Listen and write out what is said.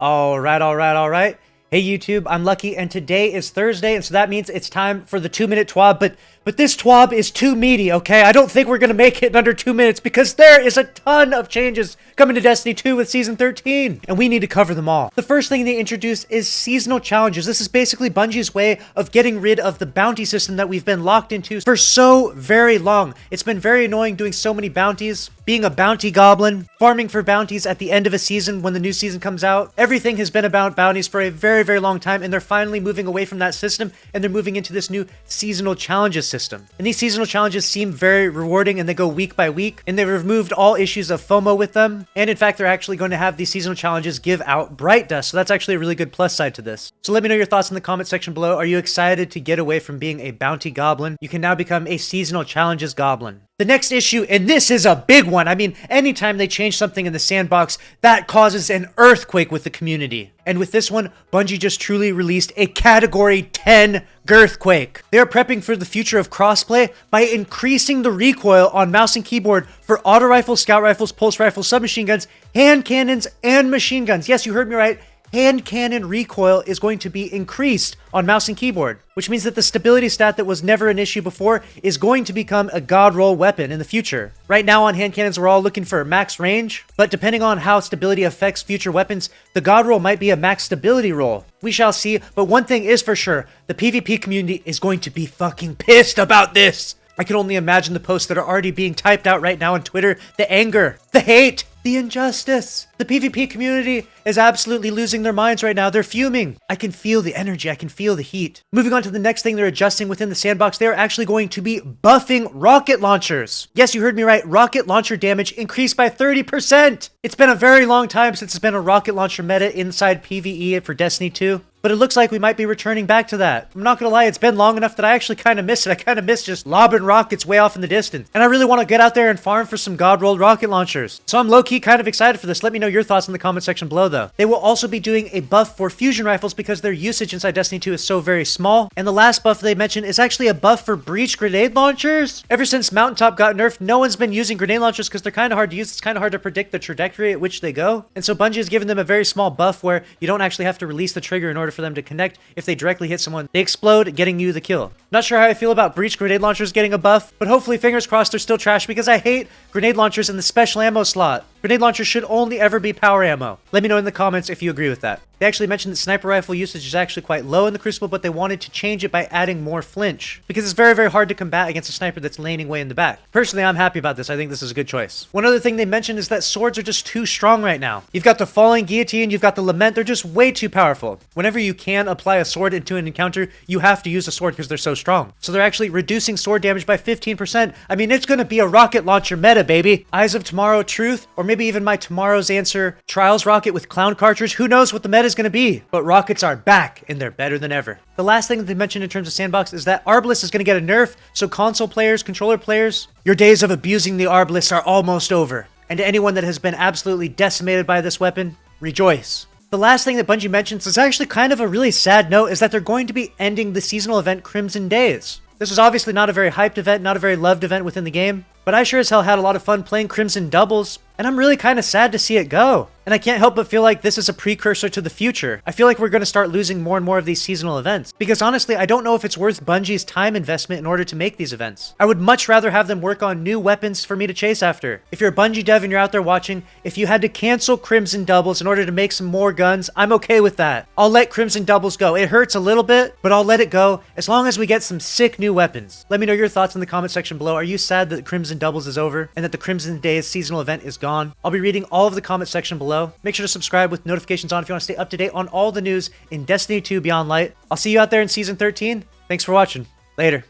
All right. Hey YouTube, I'm Lucky, and today is Thursday, and so that means it's time for the 2-minute TWAB, but this TWAB is too meaty, okay? I don't think we're gonna make it in under 2 minutes because there is a ton of changes coming to Destiny 2 with Season 13, and we need to cover them all. The first thing they introduced is seasonal challenges. This is basically Bungie's way of getting rid of the bounty system that we've been locked into for so very long. It's been very annoying doing so many bounties, being a bounty goblin, farming for bounties at the end of a season when the new season comes out. Everything has been about bounties for a very, very long time, and they're finally moving away from that system, and they're moving into this new seasonal challenges system. And these seasonal challenges seem very rewarding, and they go week by week, and they've removed all issues of FOMO with them. And in fact, they're actually going to have these seasonal challenges give out bright dust, so that's actually a really good plus side to this. So let me know your thoughts in the comment section below. Are you excited to get away from being a bounty goblin? You can now become a seasonal challenges goblin. The next issue, and this is a big one. I mean, anytime they change something in the sandbox, that causes an earthquake with the community. And with this one, Bungie just truly released a Category 10 Girthquake. They are prepping for the future of crossplay by increasing the recoil on mouse and keyboard for auto rifles, scout rifles, pulse rifles, submachine guns, hand cannons, and machine guns. Yes, you heard me right. Hand cannon recoil is going to be increased on mouse and keyboard, which means that the stability stat that was never an issue before is going to become a god roll weapon in the future. Right now on hand cannons, we're all looking for max range, but depending on how stability affects future weapons, the god roll might be a max stability roll. We shall see, but one thing is for sure, the PvP community is going to be fucking pissed about this. I can only imagine the posts that are already being typed out right now on Twitter, the anger, the hate, the injustice. The PvP community is absolutely losing their minds right now. They're fuming. I can feel the energy. I can feel the heat. Moving on to the next thing they're adjusting within the sandbox, they're actually going to be buffing rocket launchers. Yes, you heard me right. Rocket launcher damage increased by 30%. It's been a very long time since it's been a rocket launcher meta inside PvE for Destiny 2. But it looks like we might be returning back to that. I'm not gonna lie, it's been long enough that I actually kind of miss it. I kind of miss just lobbing rockets way off in the distance. And I really want to get out there and farm for some god-rolled rocket launchers. So I'm low-key kind of excited for this. Let me know your thoughts in the comment section below, though. They will also be doing a buff for fusion rifles because their usage inside Destiny 2 is so very small. And the last buff they mentioned is actually a buff for breach grenade launchers. Ever since Mountaintop got nerfed, no one's been using grenade launchers because they're kind of hard to use. It's kind of hard to predict the trajectory at which they go. And so Bungie has given them a very small buff where you don't actually have to release the trigger in order for them to connect. If they directly hit someone, they explode, getting you the kill. Not sure how I feel about breach grenade launchers getting a buff, but hopefully, fingers crossed, they're still trash because I hate grenade launchers in the special ammo slot. Grenade launchers should only ever be power ammo. Let me know in the comments if you agree with that. They actually mentioned that sniper rifle usage is actually quite low in the Crucible, but they wanted to change it by adding more flinch, because it's very, very hard to combat against a sniper that's laning way in the back. Personally, I'm happy about this. I think this is a good choice. One other thing they mentioned is that swords are just too strong right now. You've got the Falling Guillotine, you've got the Lament, they're just way too powerful. Whenever you can apply a sword into an encounter, you have to use a sword because they're so strong. So they're actually reducing sword damage by 15%. I mean, it's gonna be a rocket launcher meta, baby. Eyes of Tomorrow Truth, or maybe even my Tomorrow's Answer Trials rocket with clown cartridge. Who knows what the meta is gonna be? But rockets are back, and they're better than ever. The last thing that they mentioned in terms of Sandbox is that Arbalest is going to get a nerf, so console players, controller players, your days of abusing the Arbalest are almost over. And to anyone that has been absolutely decimated by this weapon, rejoice. The last thing that Bungie mentions is actually kind of a really sad note, is that they're going to be ending the seasonal event Crimson Days. This was obviously not a very hyped event, not a very loved event within the game, but I sure as hell had a lot of fun playing Crimson Doubles, and I'm really kind of sad to see it go. And I can't help but feel like this is a precursor to the future. I feel like we're going to start losing more and more of these seasonal events. Because honestly, I don't know if it's worth Bungie's time investment in order to make these events. I would much rather have them work on new weapons for me to chase after. If you're a Bungie dev and you're out there watching, if you had to cancel Crimson Doubles in order to make some more guns, I'm okay with that. I'll let Crimson Doubles go. It hurts a little bit, but I'll let it go as long as we get some sick new weapons. Let me know your thoughts in the comment section below. Are you sad that Crimson Doubles is over and that the Crimson Days seasonal event is gone? I'll be reading all of the comment section below. Make sure to subscribe with notifications on if you want to stay up to date on all the news in Destiny 2 Beyond Light. I'll see you out there in Season 13. Thanks for watching. Later.